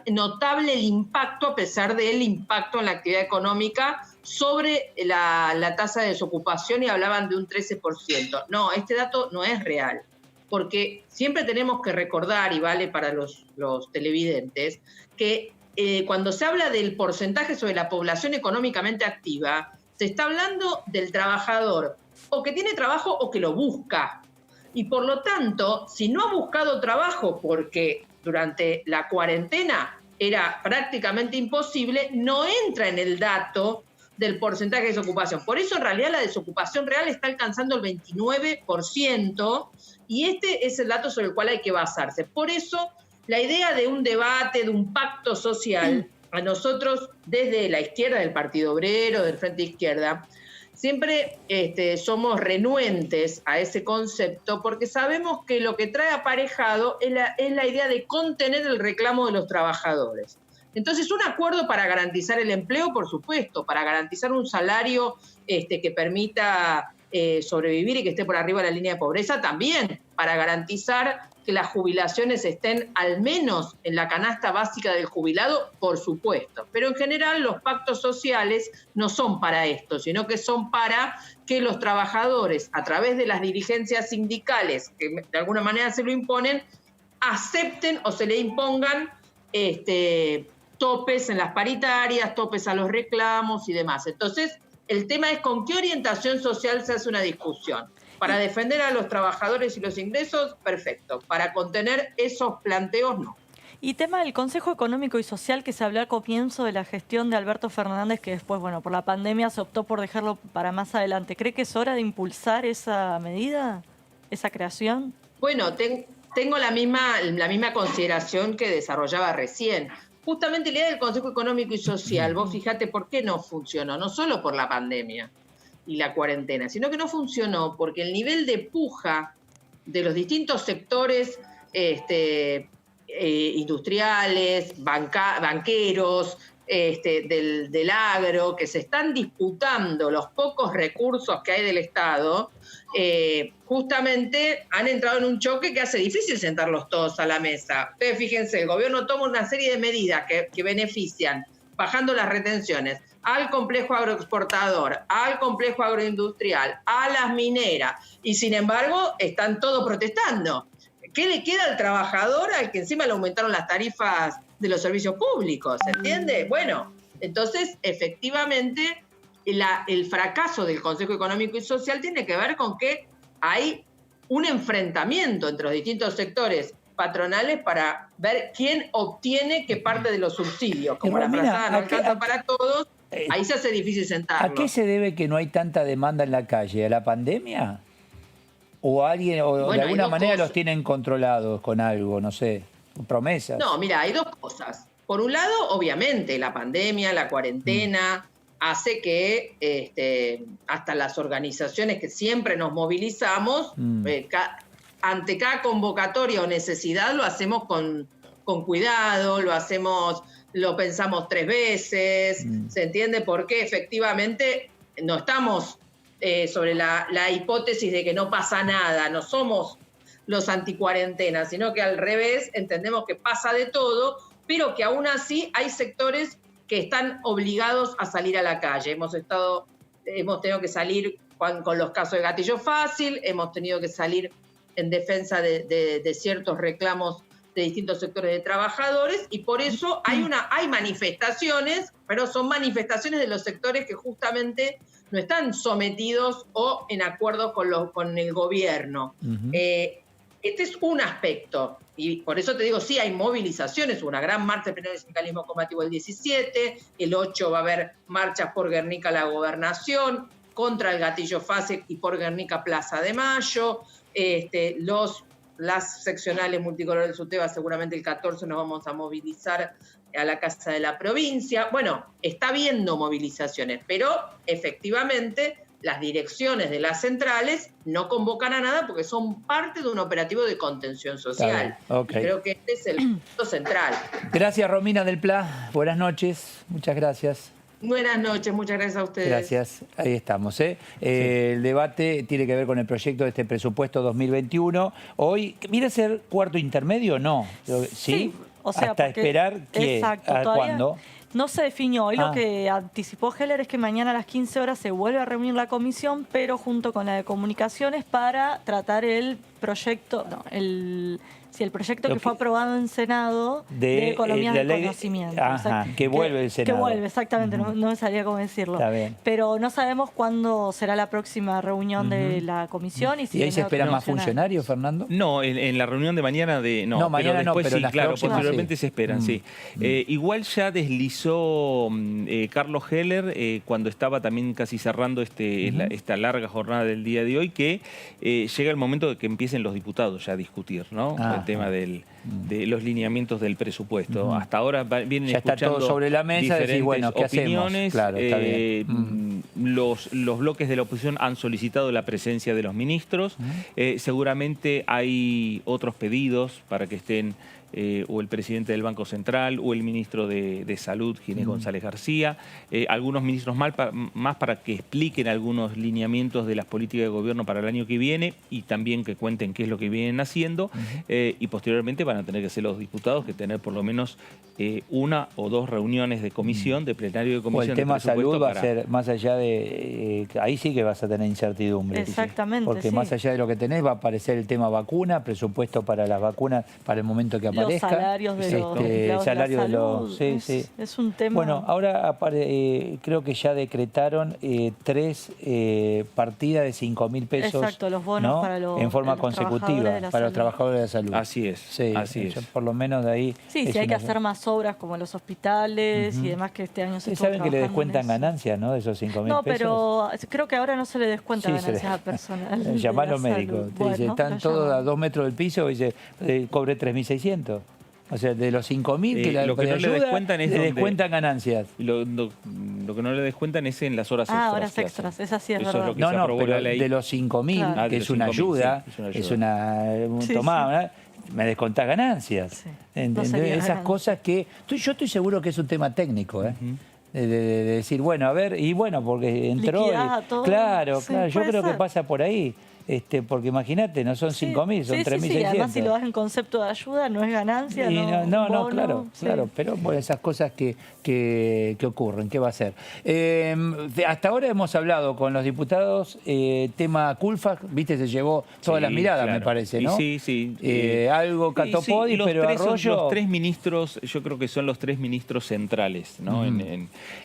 S9: notable el impacto, a pesar del impacto en la actividad económica sobre la tasa de desocupación, y hablaban de un 13%. No, este dato no es real, porque siempre tenemos que recordar, y vale para los televidentes, que cuando se habla del porcentaje sobre la población económicamente activa, se está hablando del trabajador o que tiene trabajo o que lo busca. Y por lo tanto, si no ha buscado trabajo porque durante la cuarentena era prácticamente imposible, no entra en el dato del porcentaje de desocupación. Por eso, en realidad, la desocupación real está alcanzando el 29%, y este es el dato sobre el cual hay que basarse. Por eso, la idea de un debate, de un pacto social, a nosotros, desde la izquierda, del Partido Obrero, del Frente Izquierda, siempre somos renuentes a ese concepto, porque sabemos que lo que trae aparejado es la idea de contener el reclamo de los trabajadores. Entonces, un acuerdo para garantizar el empleo, por supuesto, para garantizar un salario que permita sobrevivir y que esté por arriba de la línea de pobreza, también para garantizar que las jubilaciones estén al menos en la canasta básica del jubilado, por supuesto. Pero en general los pactos sociales no son para esto, sino que son para que los trabajadores, a través de las dirigencias sindicales, que de alguna manera se lo imponen, acepten o se le impongan topes en las paritarias, topes a los reclamos y demás. Entonces, el tema es con qué orientación social se hace una discusión. Para defender a los trabajadores y los ingresos, perfecto. Para contener esos planteos, no.
S3: Y tema del Consejo Económico y Social, que se habló al comienzo de la gestión de Alberto Fernández, que después, bueno, por la pandemia se optó por dejarlo para más adelante. ¿Cree que es hora de impulsar esa medida, esa creación?
S9: Bueno, tengo la misma consideración que desarrollaba recién. Justamente la idea del Consejo Económico y Social, vos fíjate por qué no funcionó, no solo por la pandemia y la cuarentena, sino que no funcionó porque el nivel de puja de los distintos sectores industriales, banqueros, del agro, que se están disputando los pocos recursos que hay del Estado, justamente han entrado en un choque que hace difícil sentarlos todos a la mesa. Ustedes fíjense, el gobierno toma una serie de medidas que benefician, bajando las retenciones, al complejo agroexportador, al complejo agroindustrial, a las mineras, y sin embargo están todos protestando. ¿Qué le queda al trabajador al que encima le aumentaron las tarifas de los servicios públicos? ¿Se entiende? Bueno, entonces efectivamente el fracaso del Consejo Económico y Social tiene que ver con que hay un enfrentamiento entre los distintos sectores patronales para ver quién obtiene qué parte de los subsidios. Como la frazada no alcanza para todos, ahí se hace difícil sentarlo.
S2: ¿A qué se debe que no hay tanta demanda en la calle? ¿A la pandemia? ¿O alguien, o bueno, de alguna manera los tienen controlados con algo, no sé, promesas?
S9: No, mira, hay dos cosas. Por un lado, obviamente, la pandemia, la cuarentena, hace que hasta las organizaciones que siempre nos movilizamos, ante cada convocatoria o necesidad lo hacemos con cuidado, lo pensamos 3 veces, ¿se entiende? Porque efectivamente no estamos sobre la hipótesis de que no pasa nada, no somos los anticuarentenas, sino que al revés entendemos que pasa de todo, pero que aún así hay sectores que están obligados a salir a la calle. Hemos tenido que salir con los casos de gatillo fácil, hemos tenido que salir en defensa de ciertos reclamos de distintos sectores de trabajadores, y por eso hay manifestaciones, pero son manifestaciones de los sectores que justamente no están sometidos o en acuerdo con el gobierno. Este es un aspecto, y por eso te digo, sí, hay movilizaciones, una gran marcha del Pleno del Sindicalismo Combativo el 17, el 8 va a haber marchas por Guernica la Gobernación, contra el gatillo fácil y por Guernica Plaza de Mayo, las seccionales multicolor del SUTEBA, seguramente el 14 nos vamos a movilizar a la Casa de la Provincia. Bueno, está habiendo movilizaciones, pero efectivamente las direcciones de las centrales no convocan a nada porque son parte de un operativo de contención social.
S2: Okay.
S9: Creo que este es el punto central.
S2: Gracias, Romina del Pla. Buenas noches. Muchas gracias.
S9: Buenas noches, muchas gracias a ustedes.
S2: Gracias, ahí estamos. Sí. El debate tiene que ver con el proyecto de este presupuesto 2021. Hoy, ¿viene a ser cuarto intermedio? No. ¿Sí?
S3: O sea,
S2: hasta esperar que,
S3: exacto,
S2: ¿a cuándo?
S3: No se definió. Hoy lo que anticipó Heller es que mañana a las 15 horas se vuelve a reunir la comisión, pero junto con la de comunicaciones para tratar el proyecto, el proyecto que fue aprobado en Senado de Economía del Conocimiento.
S2: Que vuelve el Senado.
S3: Que vuelve, exactamente, no me sabía cómo decirlo.
S2: Está bien.
S3: Pero no sabemos cuándo será la próxima reunión de la comisión. ¿Y
S2: ahí se esperan más funcionarios, Fernando?
S4: No, en la reunión de mañana
S2: mañana
S4: pero después
S2: pero
S4: sí, claro, posteriormente
S2: sí.
S4: se esperan, sí. Igual ya deslizó Carlos Heller cuando estaba también casi cerrando esta larga jornada del día de hoy, que llega el momento de que empiecen los diputados ya a discutir, ¿no? El tema de los lineamientos del presupuesto. Hasta ahora vienen
S2: ya
S4: escuchando
S2: está todo sobre la mesa,
S4: diferentes
S2: bueno, ¿qué
S4: opiniones.
S2: Claro, está bien.
S4: Los bloques de la oposición han solicitado la presencia de los ministros. Seguramente hay otros pedidos para que estén o el presidente del Banco Central o el ministro de Salud, Ginés González García, algunos ministros más para que expliquen algunos lineamientos de las políticas de gobierno para el año que viene y también que cuenten qué es lo que vienen haciendo, y posteriormente van a tener que ser los diputados que tener por lo menos una o dos reuniones de comisión, de plenario de comisión.
S2: O el tema salud va a ser, más allá de... ahí sí que vas a tener incertidumbre.
S3: Exactamente,
S2: porque más allá de lo que tenés va a aparecer el tema vacuna, presupuesto para las vacunas para el momento que aparezca.
S3: Los salarios de los
S2: salario de los
S3: es un tema.
S2: Bueno, ahora creo que ya decretaron 3 partidas de 5.000 pesos.
S3: Exacto, los bonos, ¿no? Para los,
S2: en forma consecutiva para los trabajadores de la salud.
S4: Así es.
S2: Sí,
S4: así es.
S2: Por lo menos de ahí.
S3: Sí, si hay que hacer más obras como los hospitales y demás, que este año se estuvo
S2: saben que le descuentan ganancias, ¿no? De esos 5.000 pesos.
S3: No, pero creo que ahora no se le descuenta ganancias a personal.
S2: Llamá a los médicos. Te dice, están todos a 2 metros del piso y dice, cobre 3.600. O sea, de los 5.000 que
S4: lo que no le descuentan es
S2: le descuentan ganancias.
S4: Lo que no le descuentan es en las horas extras.
S3: Horas extras, esa sí es verdad.
S2: Es lo que se aprobó pero la ley. De los 5.000, que es una ayuda, es una tomada, me descontás ganancias. ¿Entendés? Esas cosas que... Yo estoy seguro que es un tema técnico, de decir, bueno, a ver, y bueno, porque entró... Claro, yo creo que pasa por ahí. Porque imagínate, no son 5.000, son 3.600. Sí,
S3: además si lo das en concepto de ayuda, no es ganancia,
S2: claro, pero bueno, esas cosas que ocurren, ¿qué va a ser? Hasta ahora hemos hablado con los diputados, tema Culfas, viste, se llevó todas las miradas, me parece, ¿no?
S4: Sí.
S2: Algo Catopodis, pero Arroyo...
S4: Los 3 ministros, yo creo que son los 3 ministros centrales, ¿no?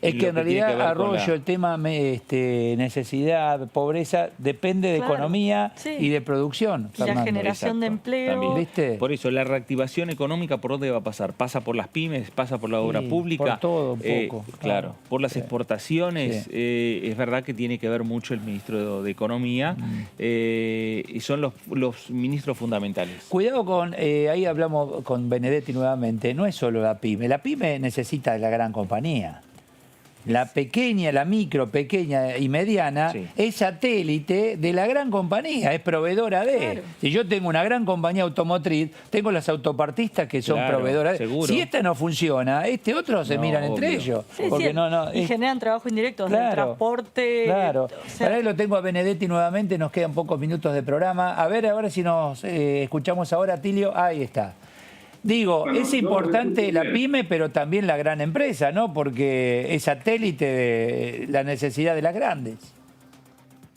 S2: Es que en realidad Arroyo, el tema necesidad, pobreza, depende de economía y de producción.
S3: Y la generación de empleo.
S2: ¿Viste?
S4: Por eso, la reactivación económica, ¿por dónde va a pasar? ¿Pasa por las pymes? ¿Pasa por la obra pública?
S2: Por todo un poco.
S4: Claro, por las exportaciones. Es verdad que tiene que ver mucho el ministro de Economía y son los ministros fundamentales.
S2: Cuidado con, ahí hablamos con Benedetti nuevamente, no es solo la pyme. La pyme necesita de la gran compañía. La pequeña, la micro, pequeña y mediana es satélite de la gran compañía, es proveedora de. Claro. Si yo tengo una gran compañía automotriz, tengo las autopartistas que son provedoras.
S4: Seguro.
S2: Si esta no funciona, otros se miran entre ellos. Porque
S3: y generan trabajo indirecto, del transporte.
S2: Claro. Para ahí lo tengo a Benedetti nuevamente, nos quedan pocos minutos de programa. A ver si nos escuchamos ahora, Tilio. Ahí está. Digo, es importante la pyme, pero también la gran empresa, ¿no? Porque es satélite de la necesidad de las grandes.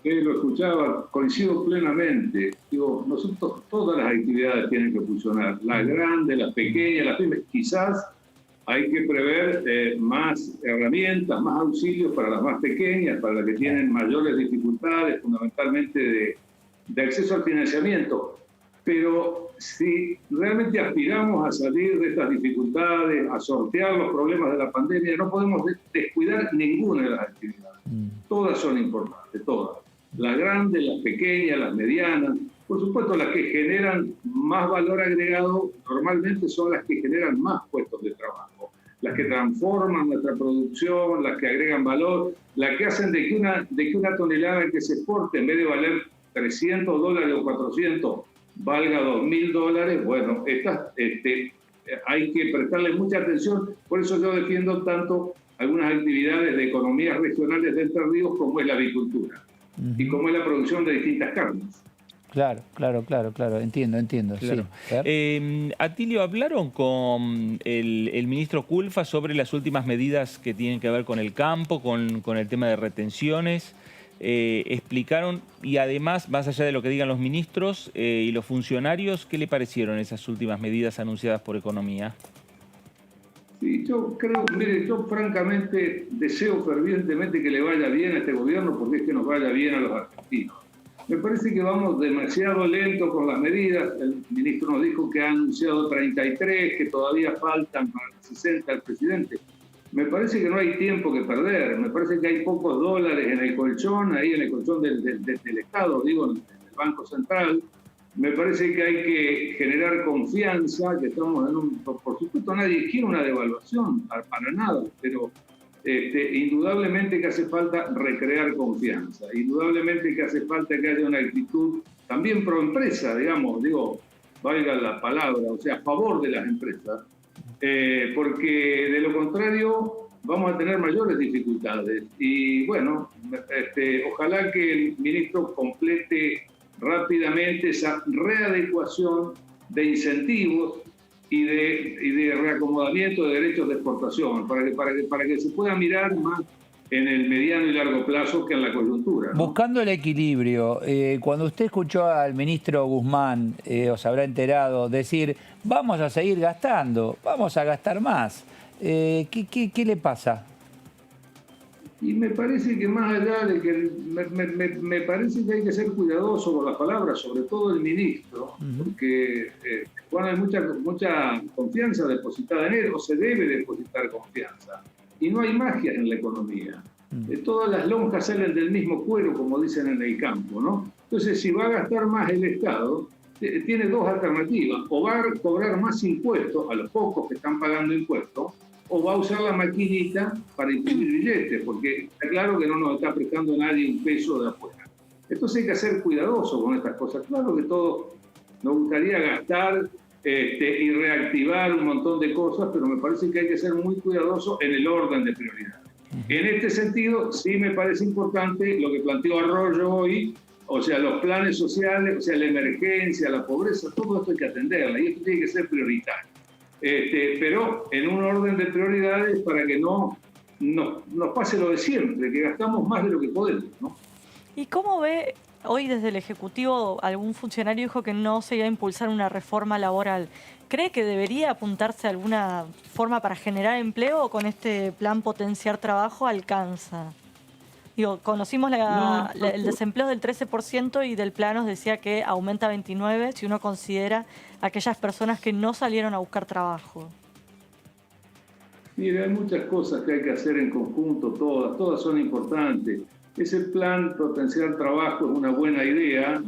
S8: Lo escuchaba, coincido plenamente. Digo, nosotros todas las actividades tienen que funcionar. Las grandes, las pequeñas, las pymes. Quizás hay que prever más herramientas, más auxilios para las más pequeñas, para las que tienen mayores dificultades, fundamentalmente de acceso al financiamiento. Pero si realmente aspiramos a salir de estas dificultades, a sortear los problemas de la pandemia, no podemos descuidar ninguna de las actividades. Todas son importantes, todas. Las grandes, las pequeñas, las medianas. Por supuesto, las que generan más valor agregado normalmente son las que generan más puestos de trabajo. las que transforman nuestra producción, las que agregan valor, las que hacen de que una tonelada que se exporte, en vez de valer $300 o 400, valga $2.000, bueno, hay que prestarle mucha atención. Por eso yo defiendo tanto algunas actividades de economías regionales de Entre Ríos, como es la avicultura y como es la producción de distintas carnes.
S2: Claro, entiendo.
S4: Claro.
S2: Sí.
S4: Atilio, ¿hablaron con el ministro Culfas sobre las últimas medidas que tienen que ver con el campo, con el tema de retenciones? Explicaron, y además, más allá de lo que digan los ministros y los funcionarios, ¿qué le parecieron esas últimas medidas anunciadas por Economía?
S8: Sí, yo creo, mire, yo francamente deseo fervientemente que le vaya bien a este gobierno, porque es que nos vaya bien a los argentinos. Me parece que vamos demasiado lento con las medidas. El ministro nos dijo que ha anunciado 33, que todavía faltan para 60 el presidente. Me parece que no hay tiempo que perder. Me parece que hay pocos dólares en el colchón, ahí en el colchón del Estado, digo, en el Banco Central. Me parece que hay que generar confianza, que estamos en un... Por supuesto, nadie quiere una devaluación, para nada, pero... indudablemente que hace falta recrear confianza, indudablemente que hace falta que haya una actitud también pro empresa, valga la palabra, o sea, a favor de las empresas, porque de lo contrario vamos a tener mayores dificultades. Y bueno, ojalá que el ministro complete rápidamente esa readecuación de incentivos y de reacomodamiento de derechos de exportación, para que se pueda mirar más en el mediano y largo plazo que en la coyuntura, ¿no?
S2: Buscando el equilibrio, cuando usted escuchó al ministro Guzmán, os habrá enterado, decir, vamos a seguir gastando, vamos a gastar más. ¿Qué le pasa?
S8: Y me parece que más allá de que... Me parece que hay que ser cuidadoso con las palabras, sobre todo el ministro, porque cuando hay mucha confianza depositada en él, o se debe depositar confianza. Y no hay magia en la economía. Todas las lonjas salen del mismo cuero, como dicen en el campo, ¿no? Entonces, si va a gastar más el Estado, tiene dos alternativas. O va a cobrar más impuestos a los pocos que están pagando impuestos, o va a usar la maquinita para imprimir billetes, porque está claro que no nos está prestando nadie un peso de afuera. Entonces hay que ser cuidadoso con estas cosas. Claro que todos nos gustaría gastar y reactivar un montón de cosas, pero me parece que hay que ser muy cuidadoso en el orden de prioridades. En este sentido, sí me parece importante lo que planteó Arroyo hoy, o sea, los planes sociales, o sea, la emergencia, la pobreza, todo esto hay que atenderla y esto tiene que ser prioritario. Pero en un orden de prioridades para que no nos pase lo de siempre, que gastamos más de lo que podemos, ¿no?
S3: ¿Y cómo ve hoy desde el Ejecutivo? Algún funcionario dijo que no se iba a impulsar una reforma laboral. ¿Cree que debería apuntarse a alguna forma para generar empleo o con este plan potenciar trabajo alcanza? Conocimos el desempleo del 13% y del plan nos decía que aumenta a 29% si uno considera aquellas personas que no salieron a buscar trabajo.
S8: Mire, hay muchas cosas que hay que hacer en conjunto, todas son importantes. Ese plan potenciar trabajo es una buena idea,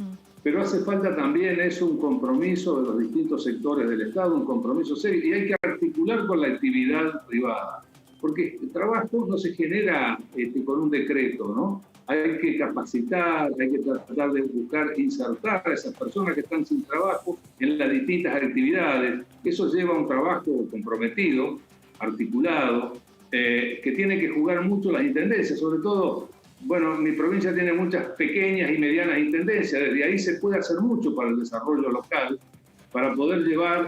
S8: pero hace falta también un compromiso de los distintos sectores del Estado, un compromiso serio, y hay que articular con la actividad privada. Porque el trabajo no se genera con un decreto, ¿no? Hay que capacitar, hay que tratar de insertar a esas personas que están sin trabajo en las distintas actividades. Eso lleva a un trabajo comprometido, articulado, que tiene que jugar mucho las intendencias, sobre todo, bueno, mi provincia tiene muchas pequeñas y medianas intendencias, desde ahí se puede hacer mucho para el desarrollo local, para poder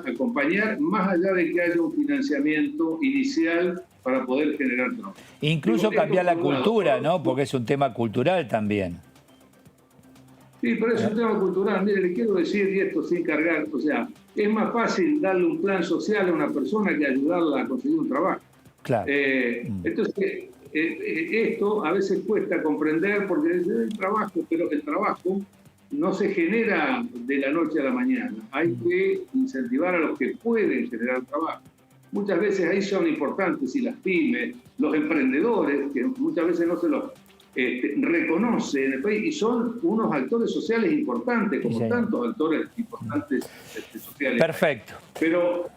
S8: acompañar, más allá de que haya un financiamiento inicial para poder generar trabajo.
S2: Incluso cambiar la cultura, ¿no? Porque es un tema cultural también.
S8: Sí, pero es un tema cultural. Mire, le quiero decir, y esto sin cargar, o sea, es más fácil darle un plan social a una persona que ayudarla a conseguir un trabajo.
S2: Claro.
S8: Entonces, esto a veces cuesta comprender porque es el trabajo, pero el trabajo no se genera de la noche a la mañana. Hay que incentivar a los que pueden generar trabajo. Muchas veces ahí son importantes, y las pymes, los emprendedores, que muchas veces no se los reconoce en el país, y son unos actores sociales importantes, como tantos actores importantes sociales.
S2: Perfecto.
S8: Pero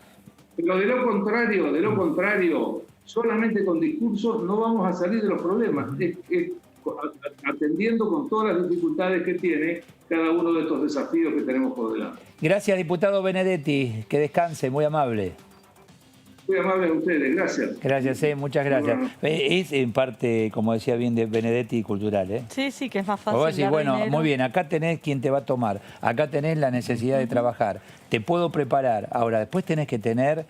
S8: Pero de lo contrario, solamente con discursos no vamos a salir de los problemas. Atendiendo con todas las dificultades que tiene cada uno de estos desafíos que tenemos por delante.
S2: Gracias, diputado Benedetti. Que descanse, muy amable.
S8: Muy amables a ustedes, gracias.
S2: Gracias, muchas gracias.
S8: Bueno.
S2: Es en parte, como decía bien de Benedetti, cultural, ¿eh?
S3: Sí, sí, que es más fácil.
S2: Vos decís,
S3: dar
S2: bueno,
S3: dinero.
S2: muy bien, acá tenés quien te va a tomar, acá tenés la necesidad de trabajar, te puedo preparar. Ahora, después tenés que tener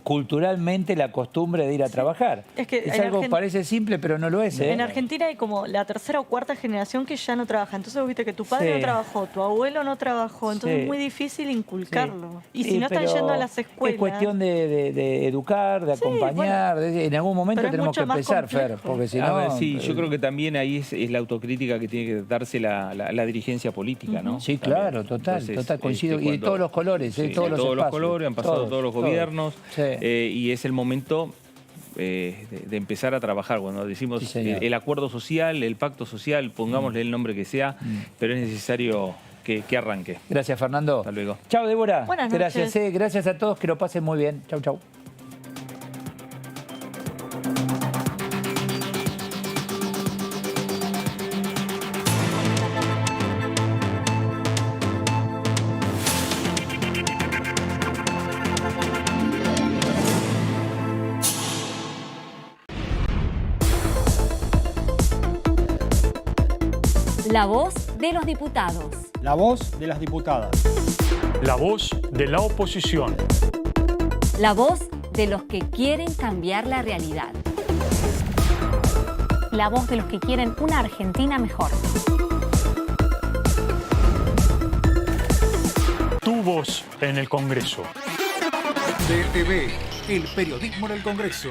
S2: culturalmente la costumbre de ir a trabajar.
S3: Es que
S2: algo parece simple, pero no lo es, ¿eh?
S3: En Argentina hay como la tercera o cuarta generación que ya no trabaja. Entonces vos viste que tu padre no trabajó, tu abuelo no trabajó. Entonces es muy difícil inculcarlo. Y si no están yendo a las escuelas...
S2: Es cuestión de educar, de acompañar. Bueno, en algún momento tenemos que empezar, Fer, porque si no...
S4: A ver, sí, yo creo que también ahí es la autocrítica que tiene que darse la dirigencia política, ¿no?
S2: Sí, claro, total, coincido. Y de todos los colores, todos los espacios.
S4: Todos los colores, han pasado todos los gobiernos. Sí. Y es el momento de empezar a trabajar. Cuando decimos el acuerdo social, el pacto social, pongámosle el nombre que sea, pero es necesario que arranque.
S2: Gracias, Fernando.
S4: Hasta luego.
S2: Chao, Débora.
S3: Buenas noches.
S2: Gracias, gracias a todos, que lo pasen muy bien. Chau, chau.
S10: La voz de los diputados.
S11: La voz de las diputadas.
S12: La voz de la oposición.
S10: La voz de los que quieren cambiar la realidad. La voz de los que quieren una Argentina mejor.
S12: Tu voz en el Congreso.
S1: DTV, el periodismo en el Congreso.